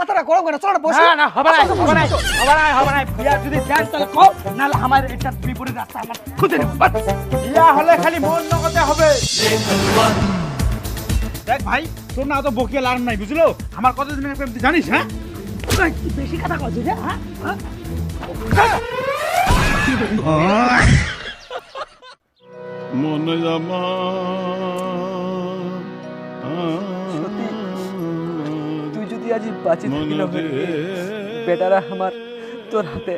মাথাটা গরম করে চলো বসো। না না হবে না হবে না হবে না হবে না বিয়া যদি দেন তাহলে কও নালে আমার এটা বিপরীত রাস্তা আমার খুঁজে নেব বিয়া হলে খালি মন নগদে হবে দেখ ভাই তোর না তো বকিয়ে লাভ নাই বুঝলো আমার কতদিন প্রেম তুই জানিস হ্যাঁ বেশি কথা কইছিস রে হ্যাঁ মনে জামা তুই যদি আজ বাঁচি থাকিল বেটারা আমার তোর হাতে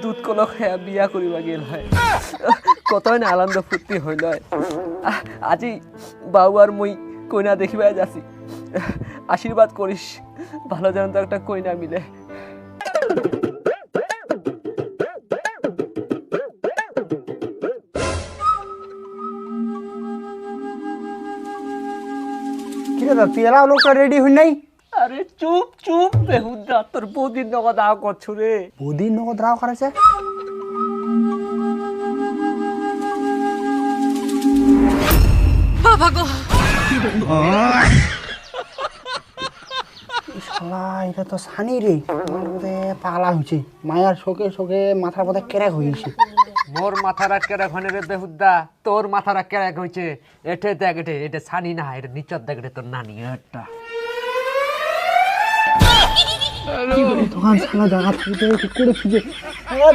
দুধ কলক খায়া বিয়া করিবা গেল হয় কতই না আনন্দ ফুর্তি হইল আজি বাবু আর মুই কইনা দেখিবা যাচ্ছি আশীর্বাদ করিস ভালো যেন তো একটা কইনা মিলে কি রে তুই এলা লোকটা রেডি হই নাই? আরে চুপ চুপ বেহুদা তোর বৌদির নগদ আও করছো রে বৌদির নগদ রাও করেছে শালা এটা তো সানি রে আমার বোধে পাগলা হয়েছে মায়ার শোকে শোকে মাথার বোধে ক্যারেক হয়েছে মোর মাথারা কেরা ঘনে রে বেহুদা তোর মাথারা কেরা হইছে এঠে দেখ এঠে এটা ছানি না এটা নিচত দেখ এঠে তোর নানি এটা তখন সালা জায়গা থাকতে ঠিক করে খুঁজে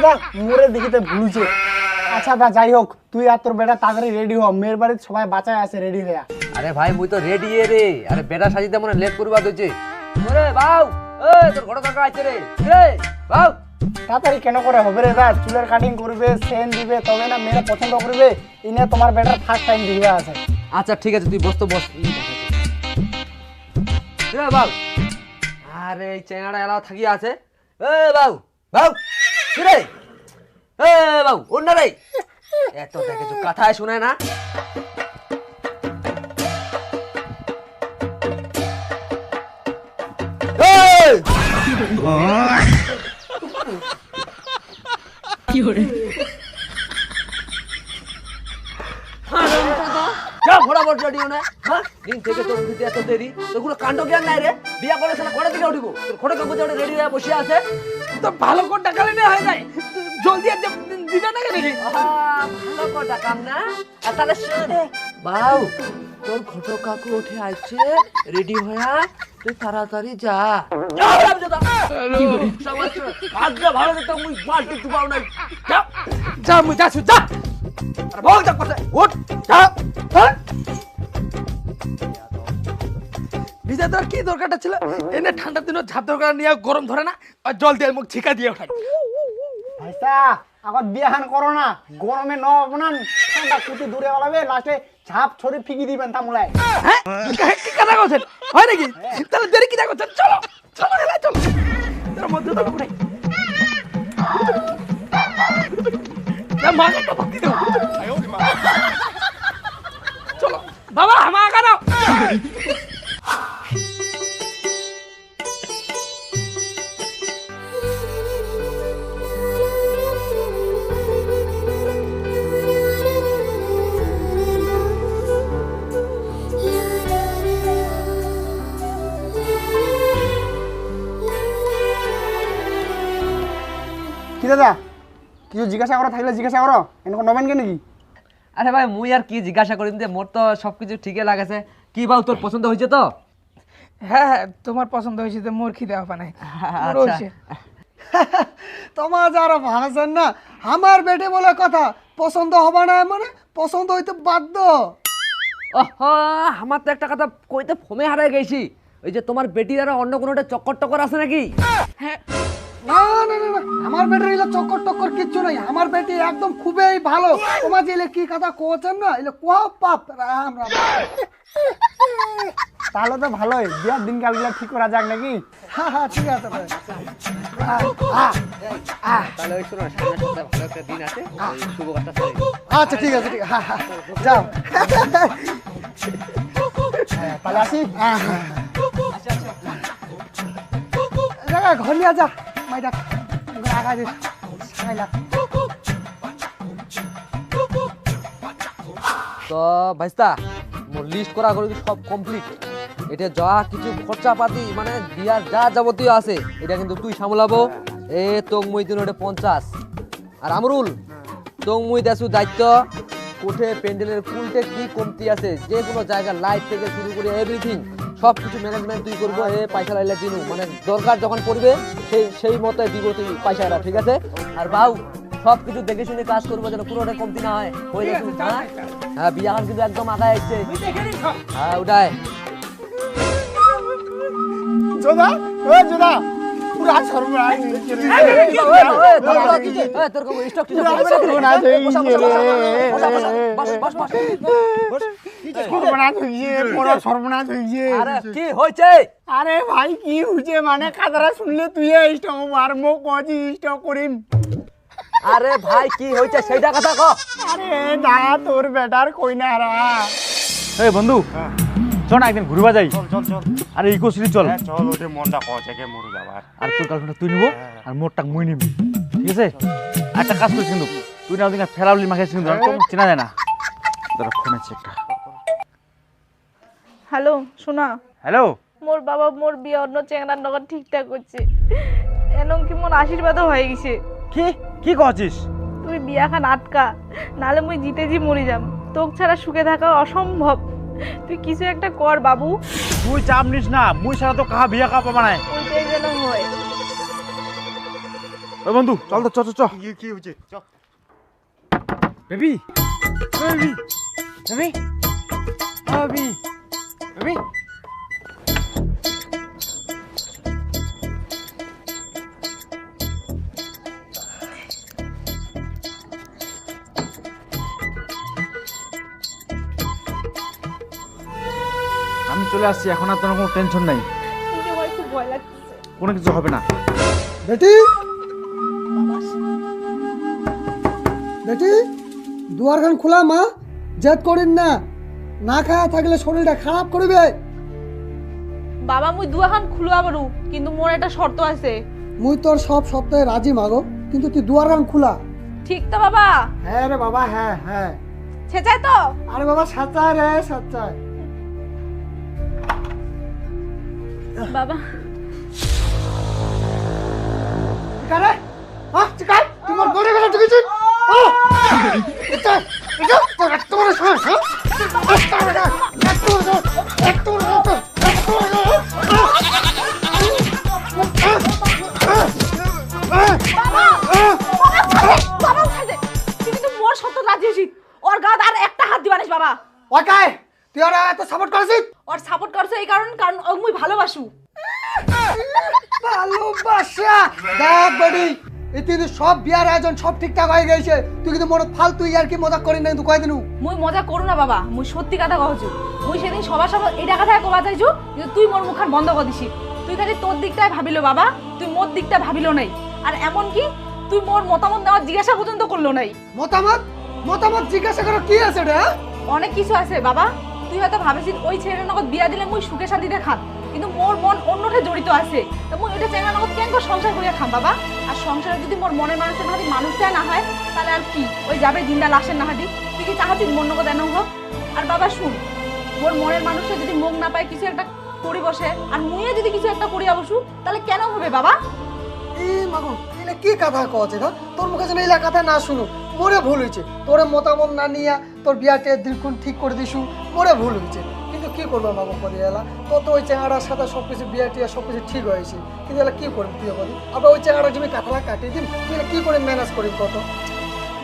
দা মোরে দেখিতে ভুলছে আচ্ছা দা যাই হোক তুই আর তোর বেটা তাড়াতাড়ি রেডি হ মেয়ের বাড়ির সবাই বাঁচায় আছে রেডি হয়ে আরে ভাই মুই তো রেডি রে আরে বেটা সাজিতে মনে লেট করবা দইছে ওরে বাউ এ তোর ঘড় কাকা আইছে রে রে বাউ তাড়াতাড়ি কেন করে হবে রে দা চুলের কাটিং করবে সেন দিবে তবে না মেয়েরা পছন্দ করবে ইনে তোমার বেটার ফার্স্ট টাইম দিবে আছে আচ্ছা ঠিক আছে তুই বস তো বস রে বাউ আরে এই চেঙ্গাড়া এলা থাকি আছে এ বাউ বাউ কি রে এ বাউ ওর না রে এত দেখে তো কথাই শোনায় না কি করে যা ফটাফট রেডি হো না হ্যাঁ দিন থেকে তোর দিতে এত দেরি তোর কোনো কাণ্ড জ্ঞান নাই রে বিয়া করে না ঘরে থেকে উঠিব তোর ঘরে কাপড় জড়ে রেডি হয়ে বসে আছে তো ভালো কোন টাকা লেনে হয়ে যায় জলদি আর দিবে না কেন ভালো কটা কাম না আর তাহলে শুনে বাউ তোর ঘটো কাকু উঠে আইছে রেডি হয়ে তুই তাড়াতাড়ি যা ভাগ্য ভালো তো মুই বালতি তুবাও নাই যা মুই যাচ্ছি যা আরে বল যা কথা উঠ যা ভিজা তোর কি দরকারটা ছিল এনে ঠান্ডা দিনে ঝাপ দরকার নিয়ে গরম ধরে না আর জল দিয়ে মুখ ছিকা দিয়ে ওঠাই ভাইসা আবার বিয়াহান করো না গরমে ন বানান ঠান্ডা কুটি দূরে ওলাবে লাস্টে ঝাপ ছড়ি ফিকি দিবেন তামুলায় হ্যাঁ কি কথা বলছেন হয় নাকি তাহলে দেরি কি করছেন চলো চলো এলা চলো তোর মধ্যে তো উঠাই না মাকে তো ভক্তি দাও চলো বাবা হামা কানো কি দাদা কিছু জিজ্ঞাসা করা থাকলে জিজ্ঞাসা করো এরকম নবেন কে নাকি আরে ভাই মুই আর কি জিজ্ঞাসা করিম যে মোর তো সবকিছু ঠিকই লাগেছে কি বাউ তোর পছন্দ হয়েছে তো হ্যাঁ হ্যাঁ তোমার পছন্দ হয়েছে তো মোর খিদে হবে না তোমার যারা ভাবছেন না আমার বেটে বলে কথা পছন্দ হবে না মানে পছন্দ হইতে বাধ্য আমার তো একটা কথা কইতে ফমে হারাই গেছি ওই যে তোমার বেটির আর অন্য কোনোটা চক্কর টক্কর আছে নাকি না না না না আমার বেটির এলে চক্কর টক্কর কিচ্ছু নাই আমার বেটি একদম খুবই ভালো তোমার যে কি কথা কোছেন না এলে কোয়া পাপ রাম রাম তাহলে তো ভালোই বিয়ার দিন কালগুলো ঠিক করা যাক নাকি হ্যাঁ হ্যাঁ ঠিক আছে তাহলে ওই শোনো সামনে সপ্তাহে ভালো একটা দিন আছে শুভ কথা আচ্ছা ঠিক আছে ঠিক হ্যাঁ হ্যাঁ যাও তাহলে আসি ঘর নিয়ে যা মাইটা আগা দিস তো ভাইস্তা মোর লিস্ট করা করে সব কমপ্লিট এটা যা কিছু খরচাপাতি মানে বিয়ার যা যাবতীয় আছে এটা কিন্তু তুই সামলাবো। এ তোক মুই দিন 50 আর আমরুল তোক মুই দেছু দায়িত্ব কোঠে প্যান্ডেলের কুলটে কি কমতি আছে যে কোনো জায়গা লাইট থেকে শুরু করে এভরিথিং সব কিছু ম্যানেজমেন্ট তুই করবো। এ পয়সা লাইলে দিনু মানে দরকার যখন পড়বে সেই মতে দিব তুই পয়সাটা, ঠিক আছে? আর বাউ সব কিছু দেখে শুনে কাজ করবো যেন পুরোটা কমতি না হয়। হয়ে যাচ্ছে হ্যাঁ বিয়া কিন্তু একদম আগায় আসছে। হ্যাঁ ওটাই যোদা ও যোদা পুরা সর্বনাশ হয়েছে রে। তোর কোনো স্টক পুরা সর্বনাশ হয়েছে রে। সর্বনাশ হয়েছে, পুরো সর্বনাশ হয়েছে। আরে কি হয়েছে? আরে ভাই কি হয়েছে মানে কাদারা শুনলে তুই স্টক আর মো কজি স্টক করিম। আরে ভাই কি হয়েছে সেইটা কথা কও। আরে দা তোর বেটার কই না রা। এই বন্ধু চল না একদিন ঘুরবা যাই। চল চল আরে ইকো সিটি চল। চল ওটা মনটা কছে কে মরু যাবার। আর তোর গার্লফ্রেন্ড তুই নিবো আর মোরটা মুই নিবি, ঠিক আছে? একটা কাজ করিস কিন্তু তুই না ওদিকে ফেরাউলি মাখাইছিস কিন্তু তোর চেনা যায় না। তোরা ফোন আছে একটা। হ্যালো শোনা, হ্যালো মোর বাবা মোর বিয়ে অন্য চেংড়ার নগর ঠিকঠাক করছে, এমনকি মোর আশীর্বাদও হয়ে গেছে। কি কি কছিস? তুই বিয়া খান আটকা, নালে মুই জিতে জি মরি যাম। তোক ছাড়া সুখে থাকা অসম্ভব। তুই কিছু একটা কর বাবু। তুই চাপ নিস না, মুই ছাড়া তো কাহা বিয়া কাপা বানায়। ওইটাই যেন হয়। ওই বন্ধু চল তো, চ চ চ। কি হচ্ছে? চল baby baby baby baby baby আমি চলে আসছি, এখন আর তোর কোনো টেনশন নাই, কিন্তু আমার খুব ভয় লাগছে। কোনো কিছু হবে না। বেটি বেটি দুয়ার খান খোলা মা, জেদ করিন না, না খায়া থাকলে শরীরটা খারাপ করবে। বাবা মুই দুয়া খান খুলবা পারু, কিন্তু মোর একটা শর্ত আছে। মুই তোর সব সপ্তাহে রাজি মাগো, কিন্তু তুই দুয়ার খান খোলা। ঠিক তো বাবা? হ্যাঁ রে বাবা, হ্যাঁ হ্যাঁ। ছেচাই তো? আরে বাবা সাচ্চায় রে সাচ্চায়। বাবা কারে হ্যাঁ চিকাই তোমার গড়ে গেলে ঢুকেছি। এটা এটা তোর এত বড় সাহস, হ্যাঁ? বাবা উঠাই দে, তুই কিন্তু মোর শর্ত রাজি হইছিস। ওর গাত আর একটা হাত দিবানিস বাবা। ওকাই তুই আর এত সাপোর্ট করছিস? ওর সাপোর্ট করছে এই কারণ ও মুই ভালোবাসু। ভালোবাসা দেখ বডি, ইতিনি সব বিয়ার আয়োজন সব ঠিকঠাক হয়ে গেছে, তুই কিন্তু মনে ফালতু ইয়ার কি মজা করি নাই তুই কয় দিনু। মুই মজা করু না বাবা, মুই সত্যি কথা কহছু। মুই সেদিন সবার সামনে এই কথা কবা যাইছু, কিন্তু তুই মোর মুখান বন্ধ করে দিছি। তুই খালি তোর দিকটাই ভাবিলো বাবা, তুই মোর দিকটা ভাবিলো নাই। আর এমন কি তুই মোর মতামত নেওয়ার জিজ্ঞাসা পর্যন্ত করলো নাই। মতামত মতামত জিজ্ঞাসা করো কি আছে রে? অনেক কিছু আছে বাবা। তুই হয়তো ভাবেছিস ওই ছেলের নগদ বিয়া দিলে মুই সুখে শান্তিতে খাম, কিন্তু মোর মন অন্যটা জড়িত আছে। তো মুই এটা চেঙ্গা নগদ কেন সংসার করিয়া খাম বাবা? আর সংসারে যদি মোর মনের মানুষের নাহাদি মানুষটাই না হয়, তাহলে আর কি ওই যাবে দিনটা লাশের নাহাদি? তুই কি চাহাচ্ছিস মোর নগদ এনে হোক? আর বাবা শুন, মোর মনের মানুষটা যদি মুখ না পায় কিছু একটা করি বসে, আর মুইয়ে যদি কিছু একটা করিয়া বসু, তাহলে কেন হবে বাবা? এই মাগো এলে কি কথা কওছে না? তোর মুখে যেন এলা কথা না শুনো, মোরে ভুল হইছে। তোরে মতামত না নিয়া তোর বিয়াতে দিলকুন ঠিক করে দিছু, মোরে ভুল হইছে। কিন্তু কি করবো মাগো করি এলা, তো ওই চেঙ্গাড়ার সাথে সবকিছু বিয়া টিয়া সবকিছু ঠিক হয়েছে, কিন্তু এলা কি করবি তুই বলি? আবার ওই চেঙ্গাড়া জমি কাতলা কাটিয়ে দিন, তুই কি করে ম্যানেজ করিস কত?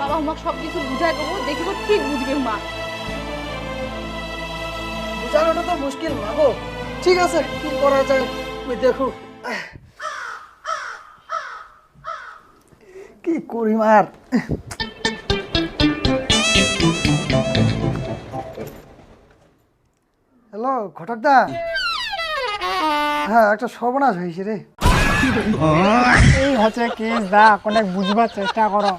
বাবা হুমাক সব কিছু বুঝাই দেবো, দেখিব ঠিক বুঝবে হুমা। বুঝানোটা তো মুশকিল মাগো। ঠিক আছে কি করা যায় তুই দেখো কি করি মার। হ্যালো ঘটকদা, হ্যাঁ একটা সর্বনাশ হয়েছে রে। এই হচ্ছে কেস দা, অনেক বুঝবার চেষ্টা করো।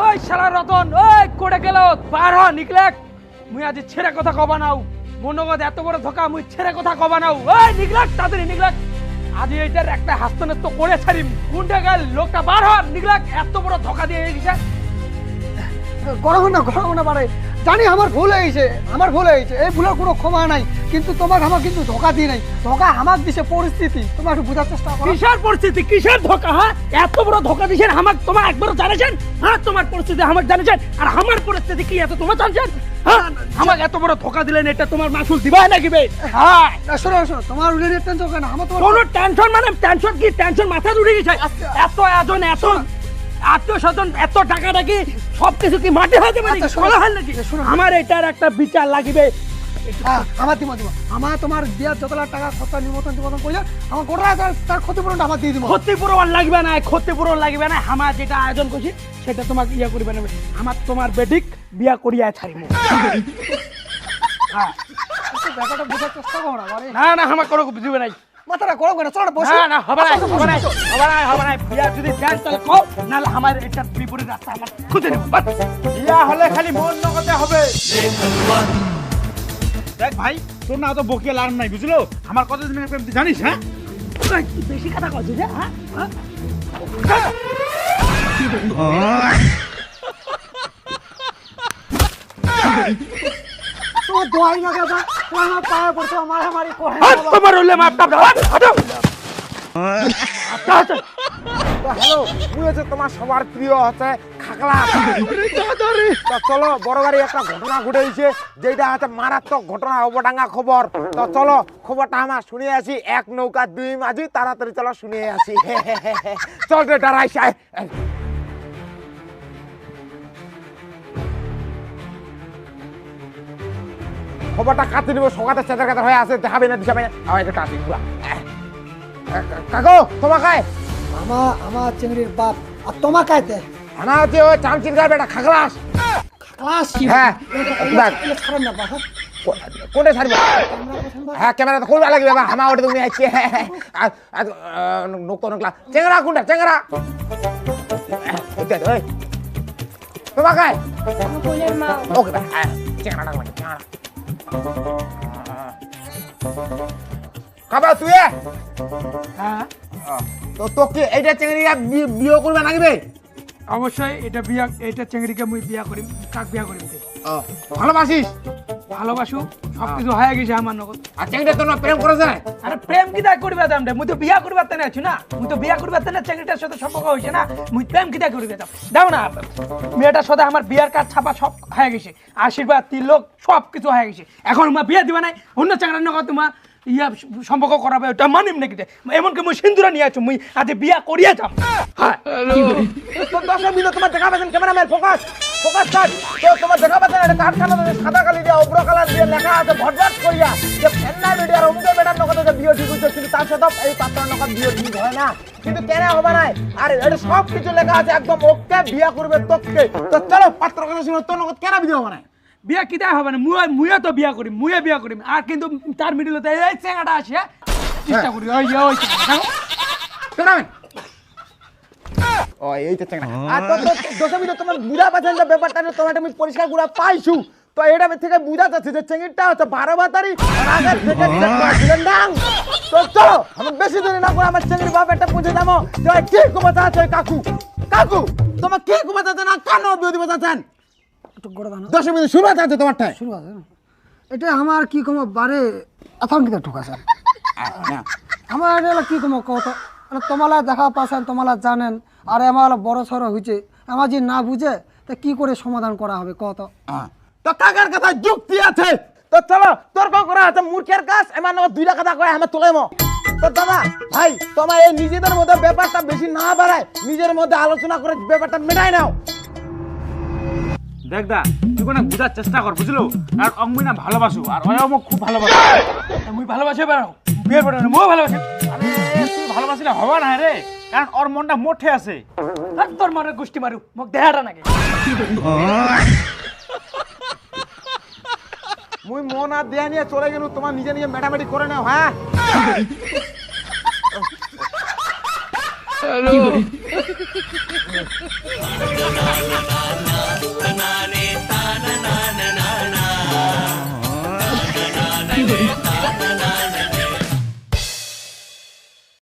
ওই শালা রতন, ওই কোড়ে গেল পার হ নিকলেক। মুই আজ ছেড়ে কথা কবা নাও, মনগদ এত বড় ধোকা মুই ছেড়ে কথা কবা নাও। ওই নিকলেক তাড়াতাড়ি নিকলেক। আজ এইটার একটা হাস্তনেত্য করে ছাড়িম কোনটা গেল লোকটা বার হন নিগলা এত বড় ধোকা দিয়ে গেছে গরম না পারে জানি আমার ভুল হয়েছে এই ভুলের কোনো ক্ষমা নাই কিন্তু তোমাকে আমার কিন্তু ধোকা দিই নাই ধোকা আমার দিছে পরিস্থিতি তোমরা একটু বোঝার চেষ্টা করো কিসের পরিস্থিতি কিসের ধোকা হ্যাঁ এত বড় ধোকা দিছেন আমাকে তোমার একবারও জানেছেন হ্যাঁ তোমার পরিস্থিতি আমাকে জানেছেন আর আমার পরিস্থিতি কি এত তোমার জানছেন হ্যাঁ আমাকে এত বড় ধোকা দিলেন এটা তোমার মাসুল দিবাই নাকি বে হ্যাঁ না, শোনো তোমার রিলেটেড টেনশন কেন আমার তোমার কোনো টেনশন মানে টেনশন কি টেনশন মাথা উঠে গেছে এত আয়োজন এত আত্মীয়-স্বজন এত টাকাটা কি সবকিছু কি মাটি হয়ে যাবে নাকি আচ্ছা, শোনো, বলা হয় নাকি শোনো। আমার এটার একটা বিচার লাগিবে আমার দিব আমার তোমার বিয়ার যত লাখ টাকা খরচা নিমন্ত্রণ করলে আমার গোটা তার ক্ষতিপূরণটা আমার দিয়ে দিব ক্ষতিপূরণ লাগবে না আমার যেটা আয়োজন করছি সেটা তোমাকে ইয়া করবে না আমার তোমার বেটিক বিয়া করিয়া ছাড়িব ব্যাপারটা বোঝার চেষ্টা করো না আরে না আমার কোনো বুঝবে নাই মাথাটা গরম করে চলো বসে না হবে না বিয়া যদি দেন তাহলে কও নাহলে আমার এটা বিপরীত রাস্তা আমার খুঁজে নেব বিয়া হলে খালি মন নগদে হবে দেখ ভাই তোর না তো বকিয়ে লাভ নাই বুঝলো আমার কত দিনের প্রেম তুই জানিস হ্যাঁ বেশি কথা কছিস হ্যাঁ তোমার দোয়াই না দাদা তোমার আমার পায়ে পড়ছো মারামারি করে তোমার হলে মাপটা হাঁটো হ্যালো মুই হচ্ছে তোমার সবার প্রিয় হচ্ছে খাকলা তো চলো বড় গাড়ি একটা ঘটনা ঘটেছে যেটা হচ্ছে মারাত্মক ঘটনা অবডাঙ্গা খবর তো চলো খবরটা আমার শুনিয়ে আসি এক নৌকা দুই মাঝি তাড়াতাড়ি চলো শুনিয়ে আসি চল রে দাঁড়াই খবরটা কাটতে নিব সকালে চেতার কাতার হয়ে আছে দেখাবে না দিশাবে না আমার এটা কাটি কাকো তোমাকে আমার চিংড়ির বাপ আর তোমার কাইতে আমার হচ্ছে ওই চামচির গায়ে বেটা খাগলাস ক্লাস হ্যাঁ খারাপ না বাবা কোনটা ছাড়বে হ্যাঁ ক্যামেরা তো খুলবা লাগবে বাবা আমার ওটা তুমি আসছে নোক নোকলা চেংরা কোনটা চেংরা ওই তোমাকে ওকে ভাই চেংরা ডাকবা চেংরা খাবার তুই হ্যাঁ তো তোকে এইটা চেংড়িয়া বিয়ে করবে নাকি রে অবশ্যই এটা চেংড়িকে মুই বিয়া করিম কাক বিয়া করিম ভালোবাসিস ভালোবাসু সবকিছু হয়ে গেছে আমার নগদ আর চেংড়িটা তোর প্রেম করেছে আরে প্রেম কিতা করবে দাম মুই তো বিয়া করবার তেনে আছি না মুই তো বিয়া করবার তেনে চেংড়িটার সাথে সম্পর্ক হইছে না মুই প্রেম কিতা করবে দাও না মেয়েটার সাথে আমার বিয়ার কার্ড ছাপা সব হয়ে গেছে আশীর্বাদ তিলক সব কিছু হয়ে গেছে এখন মা বিয়া দিবা নাই অন্য চেংড়ার নগদ তোমার ইয়া সম্পর্ক করাবে ওটা মানিম নাকি এমনকি মুই সিন্দুরা নিয়ে আছো মুই আজ বিয়া করিয়া যাম হ্যাঁ তো 10 মিনিট তোমার দেখা পাচ্ছেন ক্যামেরাম্যান ফোকাস কাট তো তোমার দেখা পাচ্ছেন এটা কাঠখানা সাদা কালি দিয়ে অব্র কালার দিয়ে লেখা আছে ভটভট করিয়া যে ফেন্না মিডিয়া আর অমুকে বেটার নকতে যে ভিডিও ঠিক হচ্ছে কিন্তু তার সাথে এই পাত্র নকত ভিডিও ঠিক হয় না কিন্তু কেন হবে না আর এটা সব কিছু লেখা আছে একদম ওকে বিয়া করবে তোকে তো চলো পাত্র কথা শুনো তো নকত কেন ভিডিও হবে না বিয়া কিতা হবে না মুয়া তো বিয়া করিম আর কিন্তু তার মিডিলে তো এই চেঙ্গাটা আছে চেষ্টা করি ওই ক্যামেরাম্যান ও এই তো চেঙ্গা আর তো 10 মিনিট তোমার বুঝা পাচ্ছেন যে ব্যাপারটা তোমার আমি পরিষ্কার গুড়া পাইছু তো এটা থেকে বুঝা যাচ্ছে যে চেঙ্গিটা হচ্ছে 12 বাতারি আর আগের থেকে ছিলেন দাম তো চলো আমি বেশি দেরি না করে আমার চেঙ্গির বাপ একটা বুঝে দামো যে কি কুমাতা আছে কাকু তোমার কি কুমাতা আছে না কেন বিয়ে দিবা চাচ্ছেন একটু গড় দাও 10 মিনিট শুরু আছে তোমারটা শুরু আছে এটা আমার কি কম বারে আতঙ্কিত ঠুকাছে আমার এটা কি কম কত তোমালা দেখা পাচ্ছেন তোমালা জানেন আর আমার বড় সড়ো হয়েছে আমার যে না বুঝে তা কি করে সমাধান করা হবে কত তো কাকার কথা যুক্তি আছে তো চলো তর্ক করা আছে মূর্খের কাজ এমন দুইটা কথা কয় আমি তুলেমো তো দাদা ভাই তোমার এই নিজেদের মধ্যে ব্যাপারটা বেশি না বাড়ায় নিজের মধ্যে আলোচনা করে ব্যাপারটা মেটাই নাও দেখ দা তুই কোন বুঝার চেষ্টা কর বুঝলো আর অঙ্গমি না ভালোবাসো আর অয়মও খুব ভালোবাসো মুই ভালোবাসে বেড়াও বিয়ের পরে মই ভালোবাসি আরে তুই ভালোবাসিলে হবা না রে কারণ ওর মনটা মোটে আছে তোর মনের গোষ্ঠী মারু মোক দেহাটা নাকি মুই মন আর দেয়া নিয়ে চলে গেল তোমার নিজে নিজে মেটামেটি করে নাও হ্যাঁ